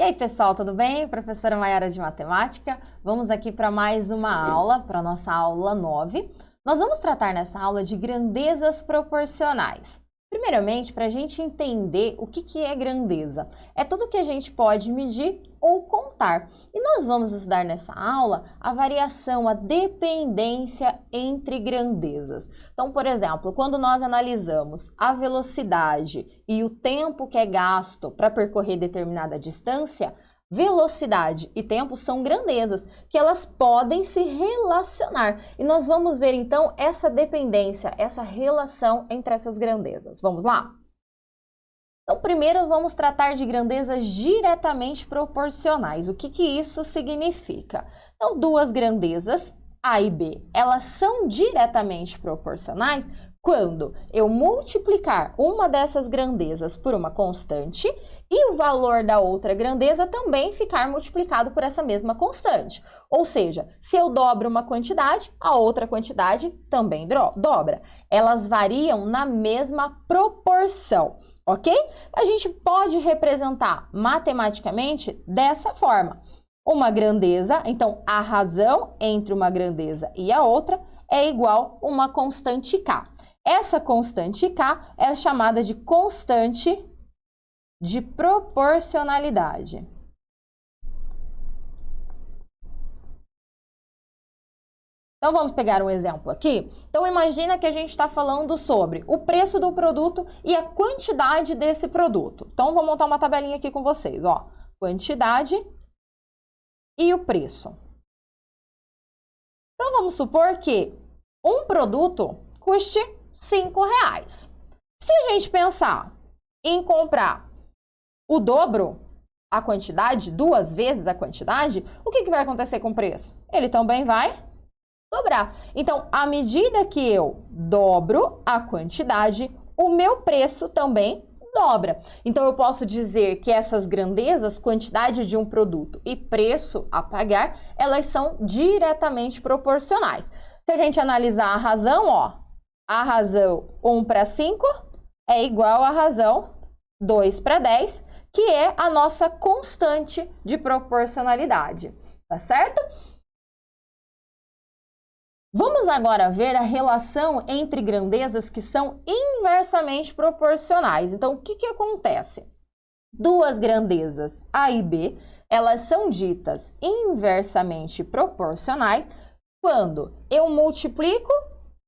aí, pessoal, tudo bem? Professora Maiara de Matemática. Vamos aqui para mais uma aula, para a nossa aula 9. Nós vamos tratar nessa aula de grandezas proporcionais. Primeiramente, para a gente entender o que é grandeza. É tudo que a gente pode medir ou contar. E nós vamos estudar nessa aula a variação, a dependência entre grandezas. Então, por exemplo, quando nós analisamos a velocidade e o tempo que é gasto para percorrer determinada distância, velocidade e tempo são grandezas, que elas podem se relacionar. E nós vamos ver, então, essa dependência, essa relação entre essas grandezas. Vamos lá? Então, primeiro vamos tratar de grandezas diretamente proporcionais. O que isso significa? Então, duas grandezas, A e B, elas são diretamente proporcionais quando eu multiplicar uma dessas grandezas por uma constante e o valor da outra grandeza também ficar multiplicado por essa mesma constante. Ou seja, se eu dobro uma quantidade, a outra quantidade também dobra. Elas variam na mesma proporção, ok? A gente pode representar matematicamente dessa forma. Uma grandeza, então a razão entre uma grandeza e a outra é igual a uma constante K. Essa constante K é chamada de constante de proporcionalidade. Então, vamos pegar um exemplo aqui. Então, imagina que a gente está falando sobre o preço do produto e a quantidade desse produto. Então, vou montar uma tabelinha aqui com vocês, ó. Quantidade e o preço. Então, vamos supor que um produto custe R$5. Se a gente pensar em comprar o dobro, a quantidade, duas vezes a quantidade, o que vai acontecer com o preço? Ele também vai dobrar. Então, à medida que eu dobro a quantidade, o meu preço também dobra. Então, eu posso dizer que essas grandezas, quantidade de um produto e preço a pagar, elas são diretamente proporcionais. Se a gente analisar a razão, ó, a razão 1/5 é igual à razão 2/10, que é a nossa constante de proporcionalidade, tá certo? Vamos agora ver a relação entre grandezas que são inversamente proporcionais. Então, o que acontece? Duas grandezas A e B, elas são ditas inversamente proporcionais quando eu multiplico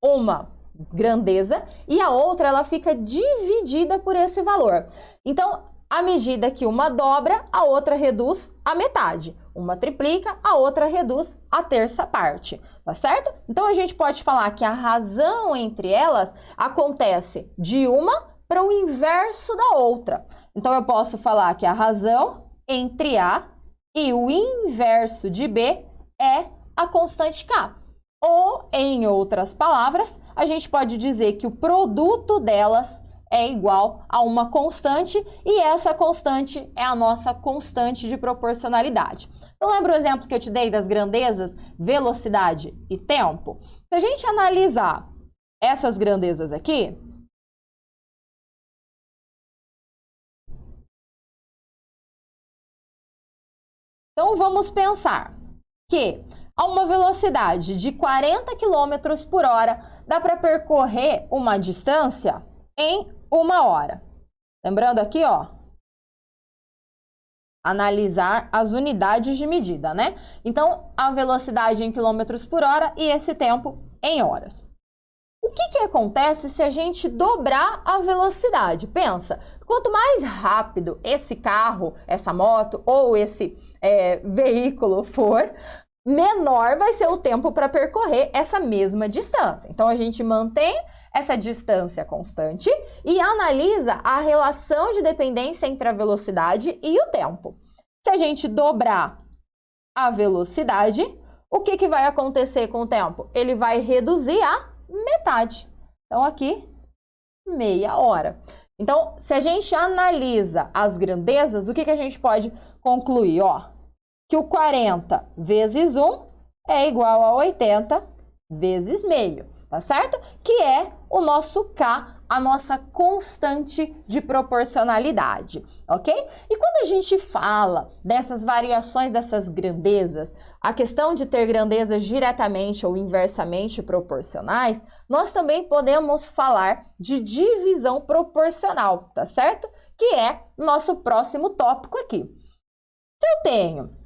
uma grandeza e a outra ela fica dividida por esse valor. Então, à medida que uma dobra, a outra reduz a metade. Uma triplica, a outra reduz a terça parte, tá certo? Então, a gente pode falar que a razão entre elas acontece de uma para o inverso da outra. Então, eu posso falar que a razão entre A e o inverso de B é a constante K. Ou, em outras palavras, a gente pode dizer que o produto delas é igual a uma constante e essa constante é a nossa constante de proporcionalidade. Então, lembra o exemplo que eu te dei das grandezas, velocidade e tempo? Se a gente analisar essas grandezas aqui, então vamos pensar que a uma velocidade de 40 km por hora, dá para percorrer uma distância em 1 hora. Lembrando aqui, ó, analisar as unidades de medida, né? Então, a velocidade em quilômetros por hora e esse tempo em horas. O que acontece se a gente dobrar a velocidade? Pensa, quanto mais rápido esse carro, essa moto ou esse veículo for, menor vai ser o tempo para percorrer essa mesma distância. Então, a gente mantém essa distância constante e analisa a relação de dependência entre a velocidade e o tempo. Se a gente dobrar a velocidade, o que vai acontecer com o tempo? Ele vai reduzir a metade. Então, aqui, meia hora. Então, se a gente analisa as grandezas, o que a gente pode concluir? Ó, que o 40 vezes 1 é igual a 80 vezes meio, tá certo? Que é o nosso K, a nossa constante de proporcionalidade, ok? E quando a gente fala dessas variações, dessas grandezas, a questão de ter grandezas diretamente ou inversamente proporcionais, nós também podemos falar de divisão proporcional, tá certo? Que é nosso próximo tópico aqui. Se eu tenho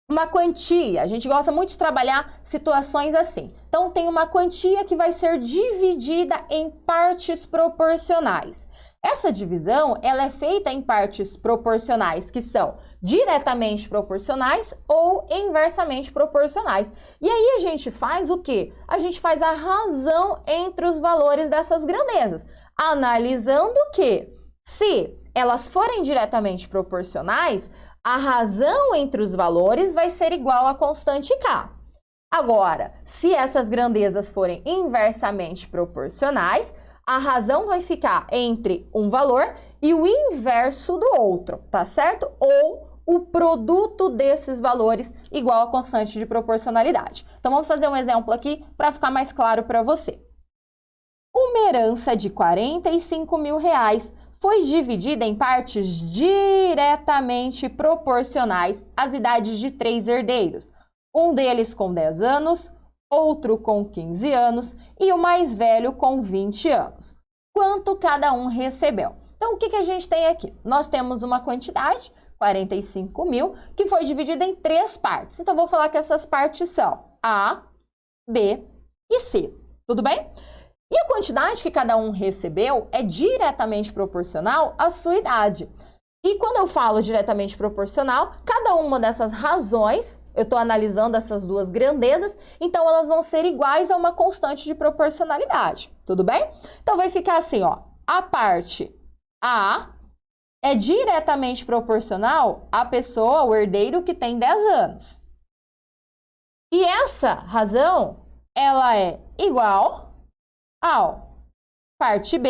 uma quantia, a gente gosta muito de trabalhar situações assim. Então, tem uma quantia que vai ser dividida em partes proporcionais. Essa divisão, ela é feita em partes proporcionais que são diretamente proporcionais ou inversamente proporcionais. E aí a gente faz o quê? A gente faz a razão entre os valores dessas grandezas, analisando que se elas forem diretamente proporcionais, a razão entre os valores vai ser igual à constante K. Agora, se essas grandezas forem inversamente proporcionais, a razão vai ficar entre um valor e o inverso do outro, tá certo? Ou o produto desses valores igual à constante de proporcionalidade. Então, vamos fazer um exemplo aqui para ficar mais claro para você. Uma herança de R$45 mil foi dividida em partes diretamente proporcionais às idades de 3 herdeiros. Um deles com 10 anos, outro com 15 anos e o mais velho com 20 anos. Quanto cada um recebeu? Então, o que a gente tem aqui? Nós temos uma quantidade, 45 mil, que foi dividida em 3 partes. Então, vou falar que essas partes são A, B e C. Tudo bem? E a quantidade que cada um recebeu é diretamente proporcional à sua idade. E quando eu falo diretamente proporcional, cada uma dessas razões, eu estou analisando essas duas grandezas, então elas vão ser iguais a uma constante de proporcionalidade. Tudo bem? Então vai ficar assim, ó. A parte A é diretamente proporcional à pessoa, ao herdeiro que tem 10 anos. E essa razão, ela é igual ao parte B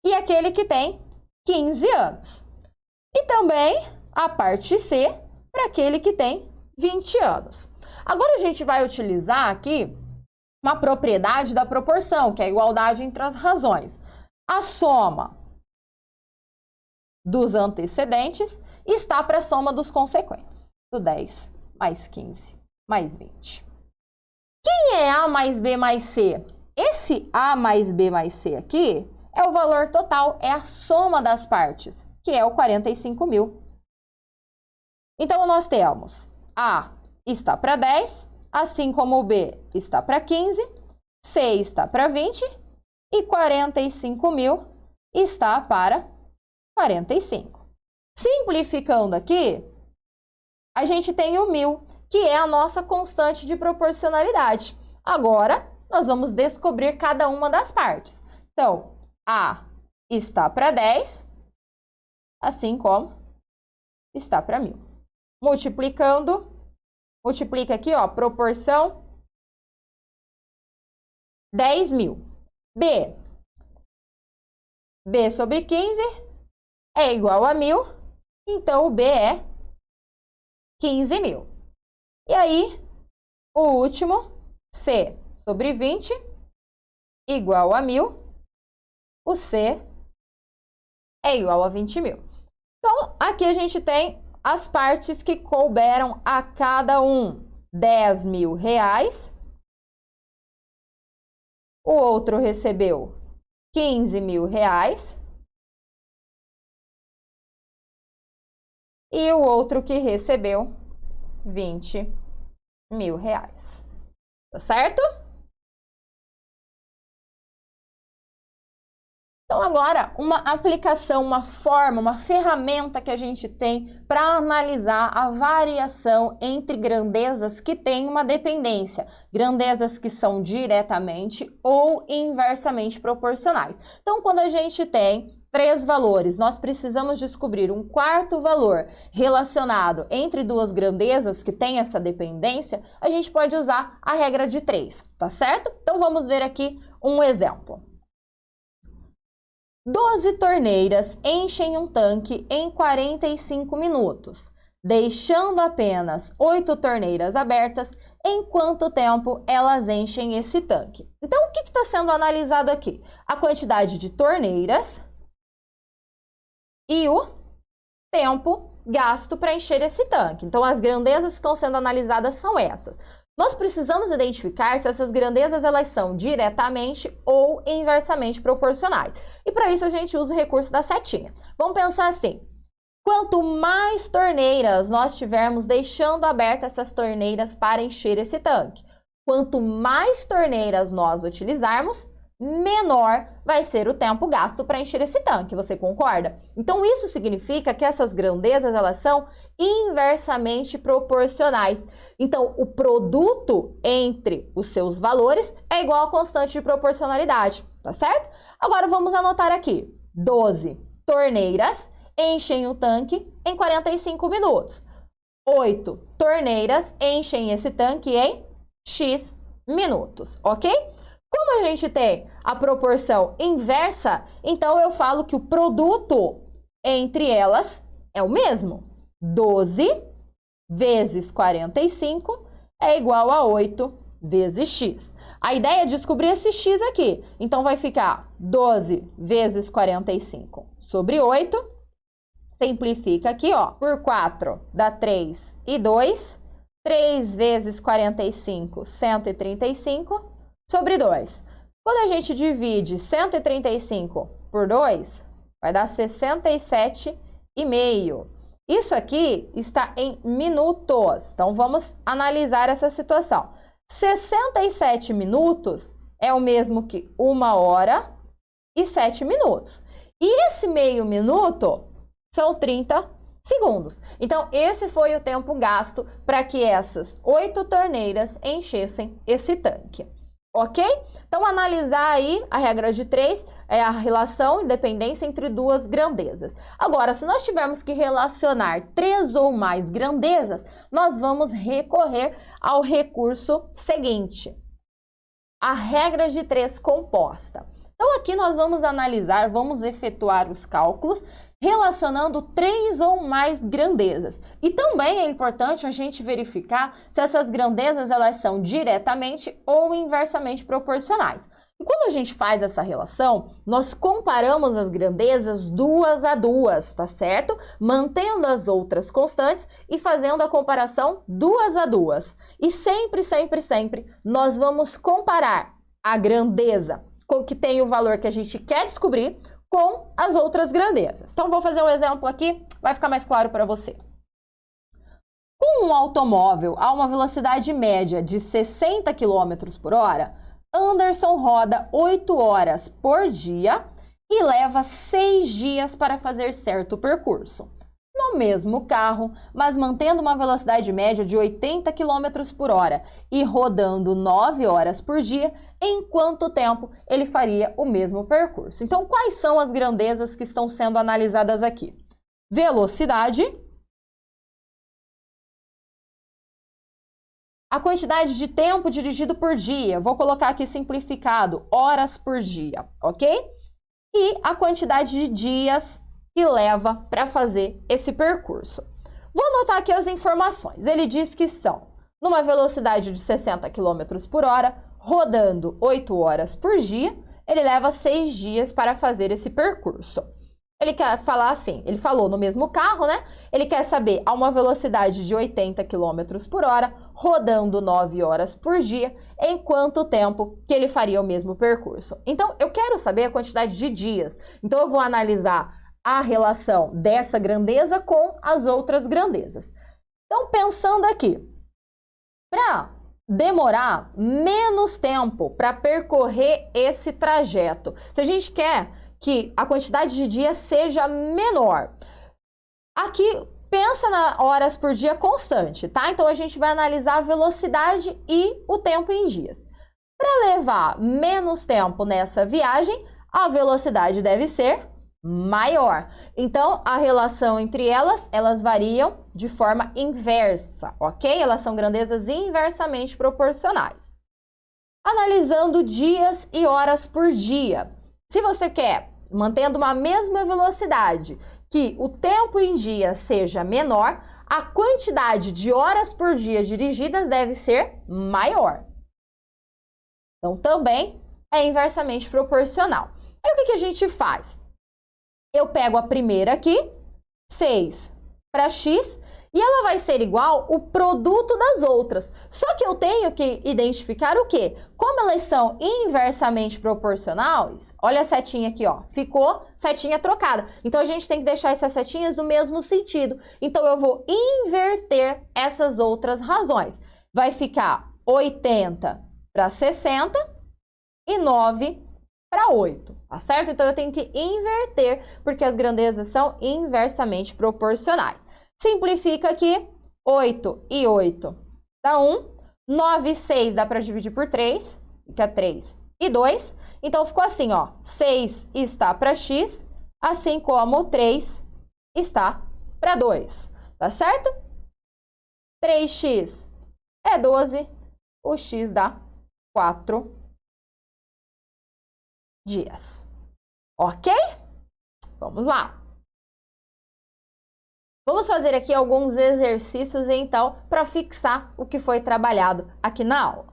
e aquele que tem 15 anos. E também a parte C para aquele que tem 20 anos. Agora a gente vai utilizar aqui uma propriedade da proporção, que é a igualdade entre as razões. A soma dos antecedentes está para a soma dos consequentes. Do 10 mais 15 mais 20. Quem é A mais B mais C? Esse A mais B mais C aqui é o valor total, é a soma das partes, que é o 45 mil. Então, nós temos A está para 10, assim como o B está para 15, C está para 20 e 45 mil está para 45. Simplificando aqui, a gente tem o 1000, que é a nossa constante de proporcionalidade. Agora, nós vamos descobrir cada uma das partes. Então, A está para 10, assim como está para 1000. Multiplicando, multiplica aqui, ó, proporção 10 mil. B sobre 15 é igual a 1000, então o B é 15 mil. E aí, o último, C sobre 20 igual a 1000, o C é igual a 20 mil. Então, aqui a gente tem as partes que couberam a cada um. 10 mil reais, o outro recebeu 15 mil reais e o outro que recebeu 20 mil reais. Tá certo? Então, agora, uma aplicação, uma forma, uma ferramenta que a gente tem para analisar a variação entre grandezas que têm uma dependência, grandezas que são diretamente ou inversamente proporcionais. Então, quando a gente tem 3 valores, nós precisamos descobrir um quarto valor relacionado entre duas grandezas que têm essa dependência, a gente pode usar a regra de 3, tá certo? Então, vamos ver aqui um exemplo. 12 torneiras enchem um tanque em 45 minutos. deixando apenas 8 torneiras abertas, em quanto tempo elas enchem esse tanque? Então, o que está sendo analisado aqui? A quantidade de torneiras e o tempo gasto para encher esse tanque. Então, as grandezas que estão sendo analisadas são essas. Nós precisamos identificar se essas grandezas elas são diretamente ou inversamente proporcionais. E para isso a gente usa o recurso da setinha. Vamos pensar assim: quanto mais torneiras nós tivermos deixando abertas essas torneiras para encher esse tanque, quanto mais torneiras nós utilizarmos, menor vai ser o tempo gasto para encher esse tanque, você concorda? Então isso significa que essas grandezas elas são inversamente proporcionais. Então o produto entre os seus valores é igual à constante de proporcionalidade, tá certo? Agora vamos anotar aqui: 12 torneiras enchem o tanque em 45 minutos. 8 torneiras enchem esse tanque em X minutos, ok? Como a gente tem a proporção inversa, então eu falo que o produto entre elas é o mesmo. 12 vezes 45 é igual a 8 vezes x. A ideia é descobrir esse x aqui. Então, vai ficar 12 vezes 45 sobre 8. Simplifica aqui, ó. Por 4 dá 3 e 2. 3 vezes 45, 135. Sobre 2. Quando a gente divide 135 por 2, vai dar 67,5. Isso aqui está em minutos. Então, vamos analisar essa situação. 67 minutos é o mesmo que 1 hora e 7 minutos. E esse meio minuto são 30 segundos. Então, esse foi o tempo gasto para que essas 8 torneiras enchessem esse tanque. Ok? Então, analisar aí a regra de 3 é a relação de dependência entre duas grandezas. Agora, se nós tivermos que relacionar 3 ou mais grandezas, nós vamos recorrer ao recurso seguinte: a regra de 3 composta. Então, aqui nós vamos analisar, vamos efetuar os cálculos relacionando 3 ou mais grandezas. E também é importante a gente verificar se essas grandezas elas são diretamente ou inversamente proporcionais. E quando a gente faz essa relação, nós comparamos as grandezas duas a duas, tá certo? Mantendo as outras constantes e fazendo a comparação duas a duas. E sempre, sempre, sempre, nós vamos comparar a grandeza que tem o valor que a gente quer descobrir com as outras grandezas. Então, vou fazer um exemplo aqui, vai ficar mais claro para você. Com um automóvel a uma velocidade média de 60 km por hora, Anderson roda 8 horas por dia e leva 6 dias para fazer certo percurso. No mesmo carro, mas mantendo uma velocidade média de 80 km por hora e rodando 9 horas por dia, em quanto tempo ele faria o mesmo percurso? Então, quais são as grandezas que estão sendo analisadas aqui? Velocidade, a quantidade de tempo dirigido por dia, vou colocar aqui simplificado, horas por dia, ok? E a quantidade de dias que leva para fazer esse percurso. Vou anotar aqui as informações. Ele diz que são numa velocidade de 60 km por hora, rodando 8 horas por dia, ele leva 6 dias para fazer esse percurso. Ele quer falar assim, ele falou no mesmo carro, né? Ele quer saber a uma velocidade de 80 km por hora, rodando 9 horas por dia, em quanto tempo que ele faria o mesmo percurso. Então, eu quero saber a quantidade de dias. Então, eu vou analisar a relação dessa grandeza com as outras grandezas. Então, pensando aqui, para demorar menos tempo para percorrer esse trajeto, se a gente quer que a quantidade de dias seja menor, aqui pensa na horas por dia constante, tá? Então, a gente vai analisar a velocidade e o tempo em dias. Para levar menos tempo nessa viagem, a velocidade deve ser maior. Então, a relação entre elas variam de forma inversa, ok? Elas são grandezas inversamente proporcionais. Analisando dias e horas por dia. Se você quer, mantendo uma mesma velocidade, que o tempo em dia seja menor, a quantidade de horas por dia dirigidas deve ser maior. Então, também é inversamente proporcional. Aí, o que a gente faz? Eu pego a primeira aqui, 6 para x, e ela vai ser igual o produto das outras. Só que eu tenho que identificar o quê? Como elas são inversamente proporcionais, olha a setinha aqui, ó, ficou setinha trocada. Então, a gente tem que deixar essas setinhas no mesmo sentido. Então, eu vou inverter essas outras razões. Vai ficar 80 para 60 e 9 para 8, tá certo? Então, eu tenho que inverter, porque as grandezas são inversamente proporcionais. Simplifica aqui, 8 e 8 dá 1, 9 e 6 dá para dividir por 3, fica 3 e 2. Então, ficou assim, ó, 6 está para x, assim como 3 está para 2, tá certo? 3x é 12, o x dá 4 dias. Ok? Vamos lá. Vamos fazer aqui alguns exercícios, então, para fixar o que foi trabalhado aqui na aula.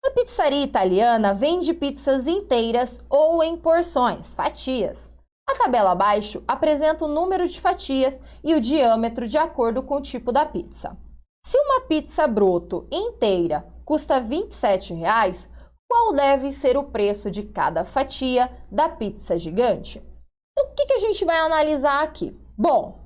A pizzaria italiana vende pizzas inteiras ou em porções, fatias. A tabela abaixo apresenta o número de fatias e o diâmetro de acordo com o tipo da pizza. Se uma pizza broto inteira custa R$ 27,00, qual deve ser o preço de cada fatia da pizza gigante? Então, o que a gente vai analisar aqui? Bom,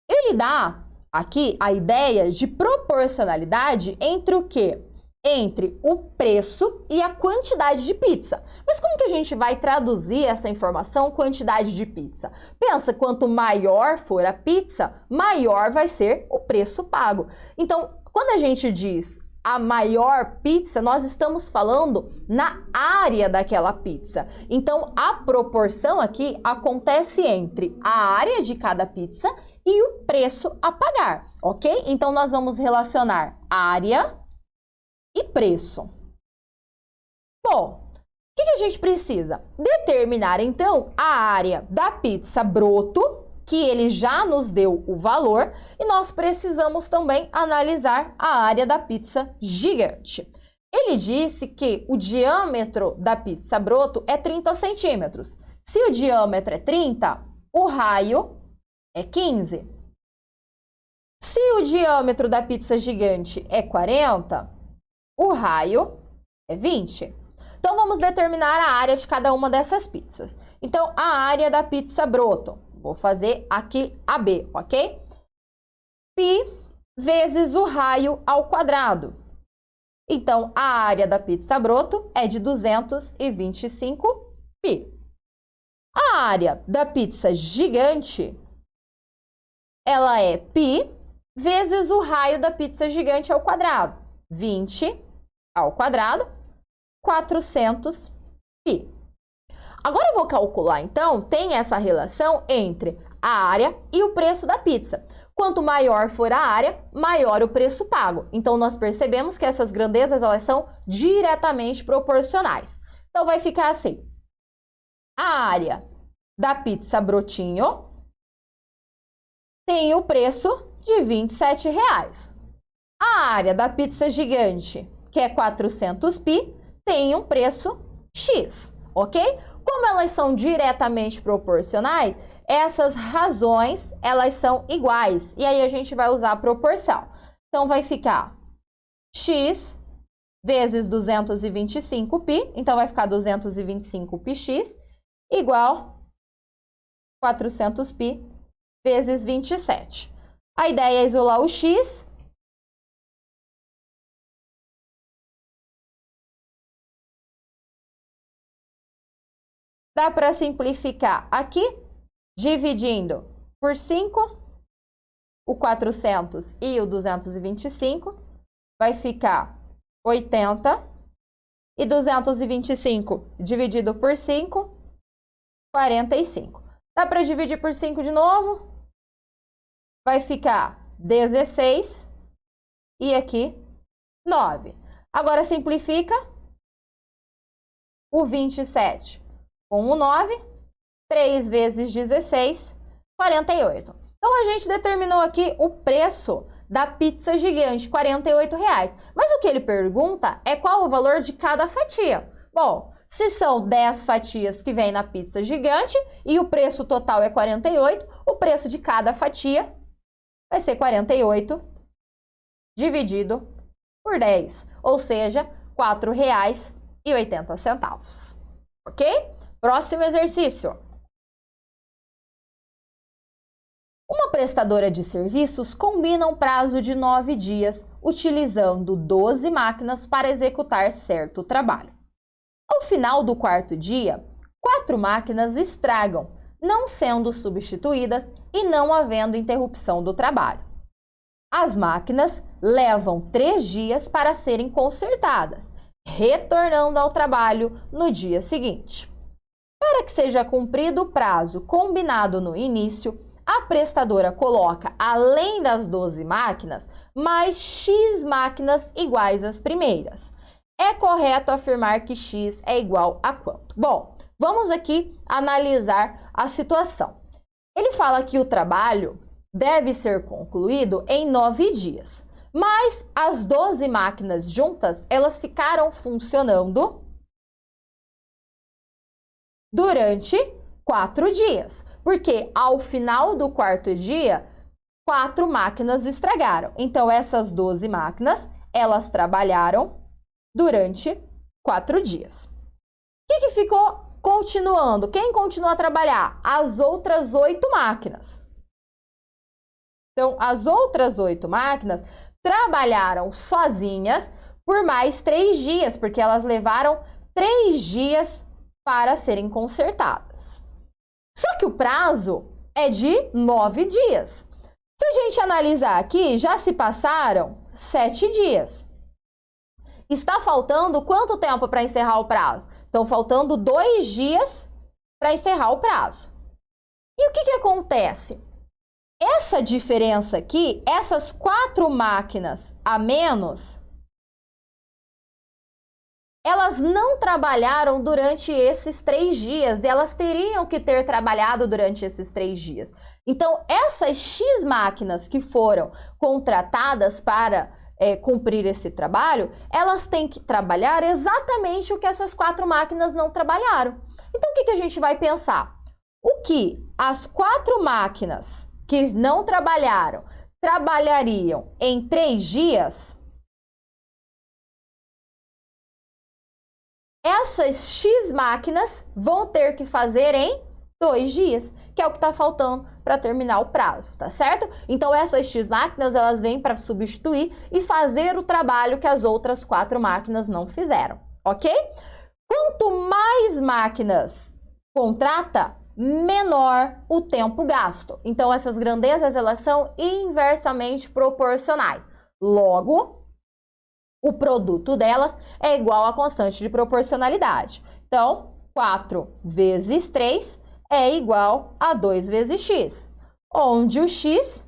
ele dá aqui a ideia de proporcionalidade entre o quê? Entre o preço e a quantidade de pizza. Mas como que a gente vai traduzir essa informação, quantidade de pizza? Pensa, quanto maior for a pizza, maior vai ser o preço pago. Então, quando a gente diz a maior pizza, nós estamos falando na área daquela pizza. Então, a proporção aqui acontece entre a área de cada pizza e o preço a pagar, ok? Então, nós vamos relacionar área e preço. Bom, o que a gente precisa? Determinar, então, a área da pizza broto, que ele já nos deu o valor, e nós precisamos também analisar a área da pizza gigante. Ele disse que o diâmetro da pizza broto é 30 centímetros. Se o diâmetro é 30, o raio é 15. Se o diâmetro da pizza gigante é 40, o raio é 20. Então, vamos determinar a área de cada uma dessas pizzas. Então, a área da pizza broto. Vou fazer aqui AB, ok? Pi vezes o raio ao quadrado. Então, a área da pizza broto é de 225 pi. A área da pizza gigante, ela é pi vezes o raio da pizza gigante ao quadrado. 20 ao quadrado, 400 pi. Agora eu vou calcular, então, tem essa relação entre a área e o preço da pizza. Quanto maior for a área, maior o preço pago. Então, nós percebemos que essas grandezas, elas são diretamente proporcionais. Então, vai ficar assim. A área da pizza brotinho tem o preço de R$ 27,00. A área da pizza gigante, que é 400 pi, tem um preço X, ok? Como elas são diretamente proporcionais, essas razões, elas são iguais. E aí, a gente vai usar a proporção. Então, vai ficar X vezes 225 pi. Então, vai ficar 225 πx igual 400 pi vezes 27. A ideia é isolar o X. Dá para simplificar aqui, dividindo por 5, o 400 e o 225, vai ficar 80, e 225 dividido por 5, 45. Dá para dividir por 5 de novo, vai ficar 16, e aqui 9. Agora simplifica o 27 com o 9, 3 vezes 16, 48. Então, Então, a gente determinou aqui o preço da pizza gigante, R$ 48,00. Mas o que ele pergunta é qual o valor de cada fatia. Bom, se são 10 fatias que vem na pizza gigante e o preço total é 48, o preço de cada fatia vai ser 48 dividido por 10, ou seja, R$ 4,80. Ok? Próximo exercício. Uma prestadora de serviços combina um prazo de 9 dias, utilizando 12 máquinas para executar certo trabalho. Ao final do quarto dia, 4 máquinas estragam, não sendo substituídas e não havendo interrupção do trabalho. As máquinas levam 3 dias para serem consertadas, retornando ao trabalho no dia seguinte. Para que seja cumprido o prazo combinado no início, a prestadora coloca, além das 12 máquinas, mais X máquinas iguais às primeiras. É correto afirmar que X é igual a quanto? Bom, vamos aqui analisar a situação. Ele fala que o trabalho deve ser concluído em 9 dias, mas as 12 máquinas juntas, elas ficaram funcionando durante 4 dias, porque ao final do quarto dia, 4 máquinas estragaram. Então, essas 12 máquinas, elas trabalharam durante 4 dias. O que ficou continuando? Quem continuou a trabalhar? As outras 8 máquinas. Então, as outras 8 máquinas trabalharam sozinhas por mais 3 dias, porque elas levaram 3 dias para serem consertadas. Só que o prazo é de 9 dias. Se a gente analisar aqui, já se passaram 7 dias. Está faltando quanto tempo para encerrar o prazo? Estão faltando 2 dias para encerrar o prazo. E o que acontece? Essa diferença aqui, essas 4 máquinas a menos, elas não trabalharam durante esses 3 dias e elas teriam que ter trabalhado durante esses 3 dias. Então, essas X máquinas que foram contratadas para cumprir esse trabalho, elas têm que trabalhar exatamente o que essas 4 máquinas não trabalharam. Então, o que a gente vai pensar? O que as 4 máquinas que não trabalharam trabalhariam em 3 dias, essas X máquinas vão ter que fazer em 2 dias, que é o que está faltando para terminar o prazo, tá certo? Então, essas X máquinas, elas vêm para substituir e fazer o trabalho que as outras 4 máquinas não fizeram, ok? Quanto mais máquinas contrata, menor o tempo gasto. Então, essas grandezas, elas são inversamente proporcionais. Logo, o produto delas é igual à constante de proporcionalidade. Então, 4 vezes 3 é igual a 2 vezes x, onde o x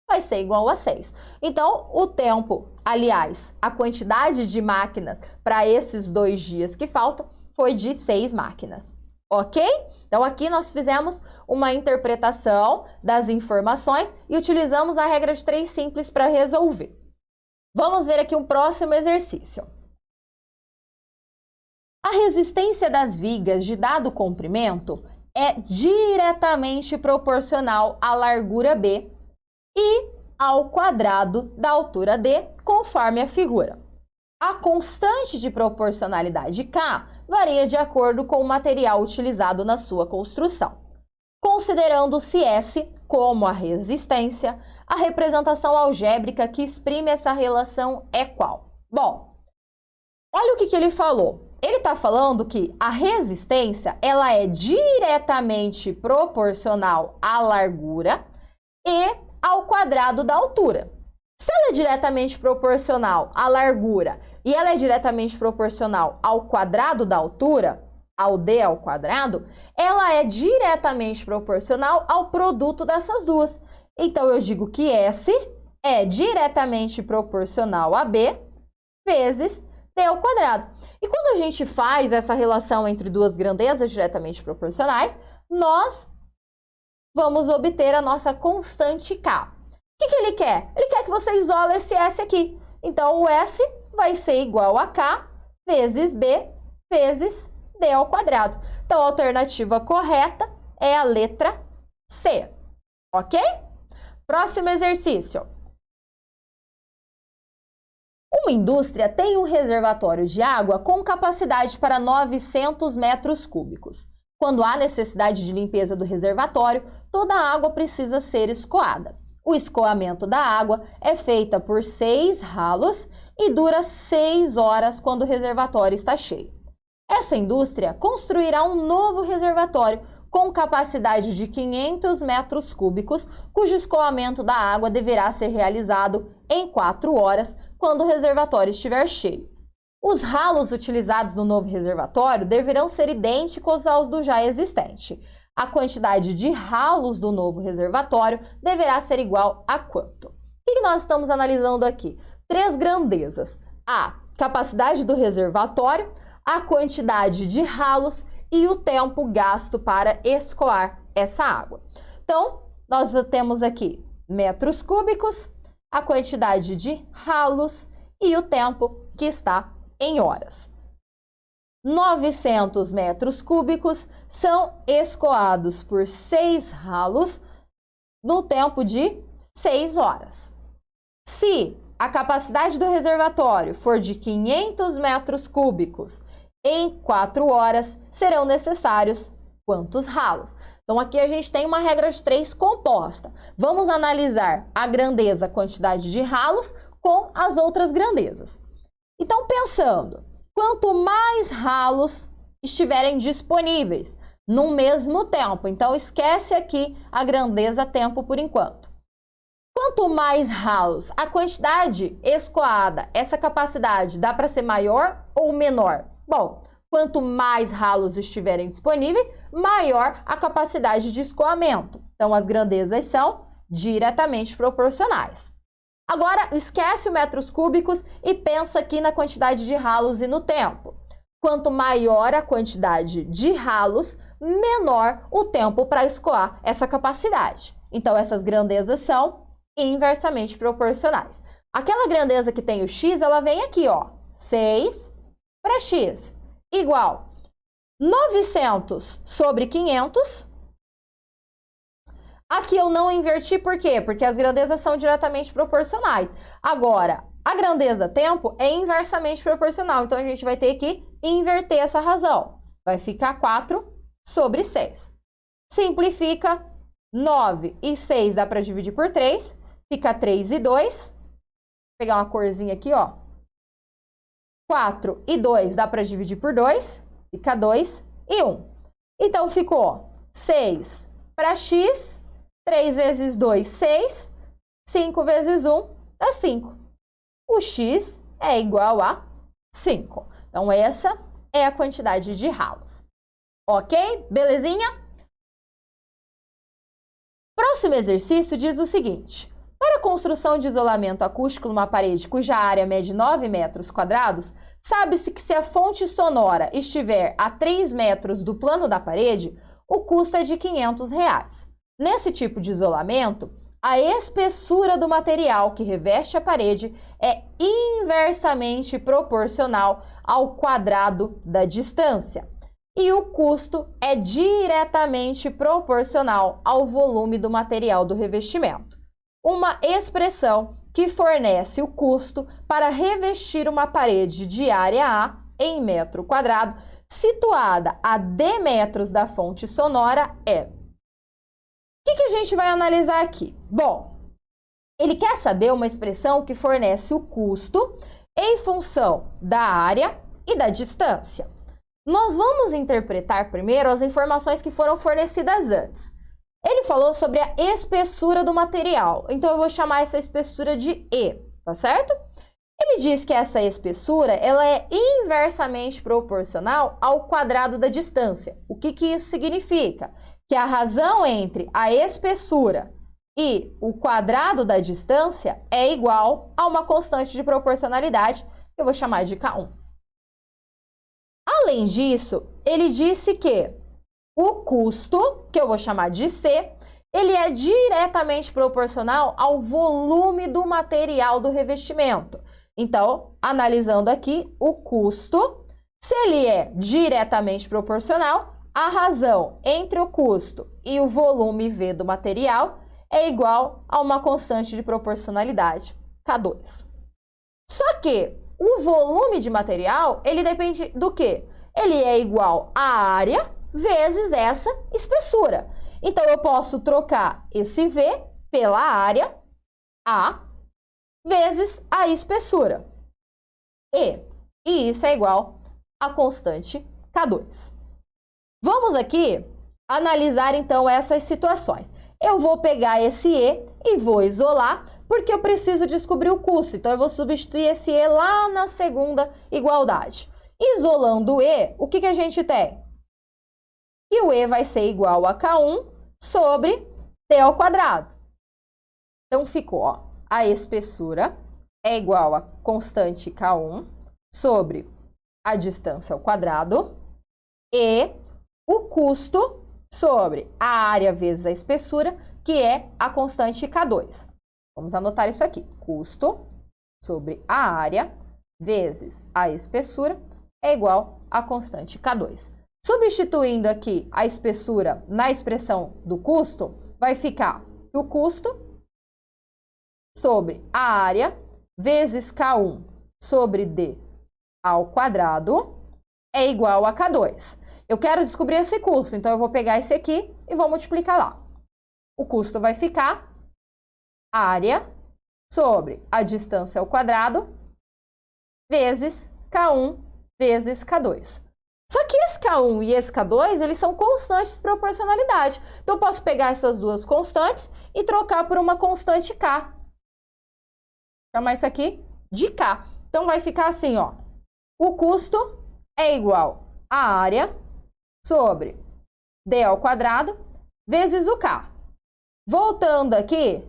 vai ser igual a 6. Então, o tempo, aliás, a quantidade de máquinas para esses 2 dias que faltam foi de 6 máquinas. Ok? Então, aqui nós fizemos uma interpretação das informações e utilizamos a regra de 3 simples para resolver. Vamos ver aqui um próximo exercício. A resistência das vigas de dado comprimento é diretamente proporcional à largura B e ao quadrado da altura D, conforme a figura. A constante de proporcionalidade K varia de acordo com o material utilizado na sua construção. Considerando-se S como a resistência, a representação algébrica que exprime essa relação é qual? Bom, olha o que ele falou. Ele está falando que a resistência ela é diretamente proporcional à largura e ao quadrado da altura. Se ela é diretamente proporcional à largura e ela é diretamente proporcional ao quadrado da altura, ao d ao quadrado, ela é diretamente proporcional ao produto dessas duas. Então, eu digo que S é diretamente proporcional a B vezes d ao quadrado. E quando a gente faz essa relação entre duas grandezas diretamente proporcionais, nós vamos obter a nossa constante K. O que ele quer? Ele quer que você isole esse S aqui. Então, o S vai ser igual a K vezes B vezes D ao quadrado. Então, a alternativa correta é a letra C. Ok? Próximo exercício. Uma indústria tem um reservatório de água com capacidade para 900 metros cúbicos. Quando há necessidade de limpeza do reservatório, toda a água precisa ser escoada. O escoamento da água é feito por 6 ralos e dura 6 horas quando o reservatório está cheio. Essa indústria construirá um novo reservatório com capacidade de 500 metros cúbicos, cujo escoamento da água deverá ser realizado em 4 horas, quando o reservatório estiver cheio. Os ralos utilizados no novo reservatório deverão ser idênticos aos do já existente. A quantidade de ralos do novo reservatório deverá ser igual a quanto? O que nós estamos analisando aqui? 3 grandezas. A capacidade do reservatório, a quantidade de ralos e o tempo gasto para escoar essa água. Então, nós temos aqui metros cúbicos, a quantidade de ralos e o tempo que está em horas. 900 metros cúbicos são escoados por 6 ralos no tempo de 6 horas. Se a capacidade do reservatório for de 500 metros cúbicos, em 4 horas serão necessários quantos ralos? Então, aqui a gente tem uma regra de 3 composta. Vamos analisar a grandeza, a quantidade de ralos com as outras grandezas. Então, pensando, quanto mais ralos estiverem disponíveis no mesmo tempo, então esquece aqui a grandeza tempo por enquanto. Quanto mais ralos, a quantidade escoada, essa capacidade, dá para ser maior ou menor? Bom, quanto mais ralos estiverem disponíveis, maior a capacidade de escoamento. Então, as grandezas são diretamente proporcionais. Agora, esquece o metros cúbicos e pensa aqui na quantidade de ralos e no tempo. Quanto maior a quantidade de ralos, menor o tempo para escoar essa capacidade. Então, essas grandezas são inversamente proporcionais. Aquela grandeza que tem o x, ela vem aqui, ó, 6 para x, igual 900 sobre 500. Aqui eu não inverti, por quê? Porque as grandezas são diretamente proporcionais. Agora, a grandeza tempo é inversamente proporcional, então a gente vai ter que inverter essa razão. Vai ficar 4 sobre 6. Simplifica, 9 e 6 dá para dividir por 3, fica 3 e 2. Vou pegar uma corzinha aqui, ó. 4 e 2 dá para dividir por 2, fica 2 e 1. Então, ficou 6 para x, 3 vezes 2, 6, 5 vezes 1 dá 5. O x é igual a 5. Então, essa é a quantidade de ralos. Ok? Belezinha? Próximo exercício diz o seguinte. Para a construção de isolamento acústico numa parede cuja área mede 9 metros quadrados, sabe-se que se a fonte sonora estiver a 3 metros do plano da parede, o custo é de R$500. Nesse tipo de isolamento, a espessura do material que reveste a parede é inversamente proporcional ao quadrado da distância. E o custo é diretamente proporcional ao volume do material do revestimento. Uma expressão que fornece o custo para revestir uma parede de área A em metro quadrado, situada a D metros da fonte sonora é... O que a gente vai analisar aqui? Bom, ele quer saber uma expressão que fornece o custo em função da área e da distância. Nós vamos interpretar primeiro as informações que foram fornecidas antes. Ele falou sobre a espessura do material, então eu vou chamar essa espessura de E, tá certo? Ele diz que essa espessura ela é inversamente proporcional ao quadrado da distância. O que isso significa? Que a razão entre a espessura e o quadrado da distância é igual a uma constante de proporcionalidade, que eu vou chamar de K1. Além disso, ele disse que o custo, que eu vou chamar de C, Ele é diretamente proporcional ao volume do material do revestimento. Então, analisando aqui o custo, se ele é diretamente proporcional, a razão entre o custo e o volume V do material é igual a uma constante de proporcionalidade, K2. Só que o volume de material, ele depende do quê? Ele é igual à área vezes essa espessura. Então, eu posso trocar esse V pela área A vezes a espessura. E isso é igual à constante K2. Vamos aqui analisar, então, essas situações. Eu vou pegar esse E e vou isolar, porque eu preciso descobrir o custo. Então, eu vou substituir esse E lá na segunda igualdade. Isolando o E, o que a gente tem? E o E vai ser igual a K1 sobre T ao quadrado. Então, ficou, ó, a espessura é igual a constante K1 sobre a distância ao quadrado e o custo sobre a área vezes a espessura, que é a constante K2. Vamos anotar isso aqui. Custo sobre a área vezes a espessura é igual a constante K2. Substituindo aqui a espessura na expressão do custo, vai ficar o custo sobre a área vezes K1 sobre D ao quadrado é igual a K2. Eu quero descobrir esse custo, então eu vou pegar esse aqui e vou multiplicar lá. O custo vai ficar área sobre a distância ao quadrado vezes K1 vezes K2. Só que esse K1 e esse K2, eles são constantes de proporcionalidade. Então, eu posso pegar essas duas constantes e trocar por uma constante K. Chamar isso aqui de K. Então, vai ficar assim, ó. O custo é igual à área sobre D ao quadrado vezes o K. Voltando aqui,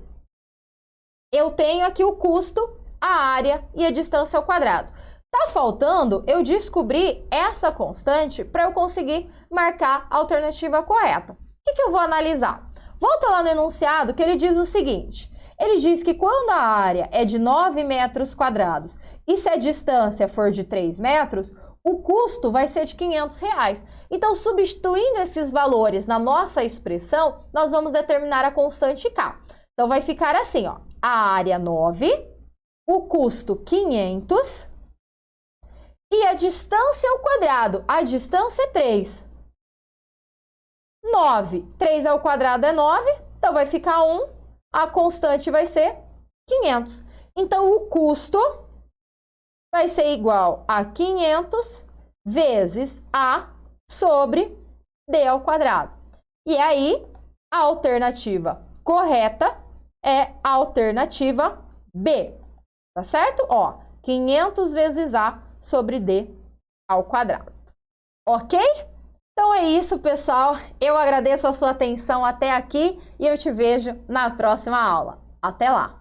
eu tenho aqui o custo, a área e a distância ao quadrado. Tá faltando eu descobrir essa constante para eu conseguir marcar a alternativa correta. O que eu vou analisar? Volta lá no enunciado que ele diz o seguinte. Ele diz que quando a área é de 9 metros quadrados e se a distância for de 3 metros, o custo vai ser de R$500. Então, substituindo esses valores na nossa expressão, nós vamos determinar a constante K. Então, vai ficar assim, ó. A área 9, o custo 500 e a distância ao quadrado. A distância é 3. 9, 3 ao quadrado é 9, então vai ficar 1. A constante vai ser 500. Então, o custo vai ser igual a 500 vezes A sobre D ao quadrado. E aí, a alternativa correta é a alternativa B. Tá certo? Ó, 500 vezes A sobre D ao quadrado. Ok? Então é isso, pessoal. Eu agradeço a sua atenção até aqui e eu te vejo na próxima aula. Até lá!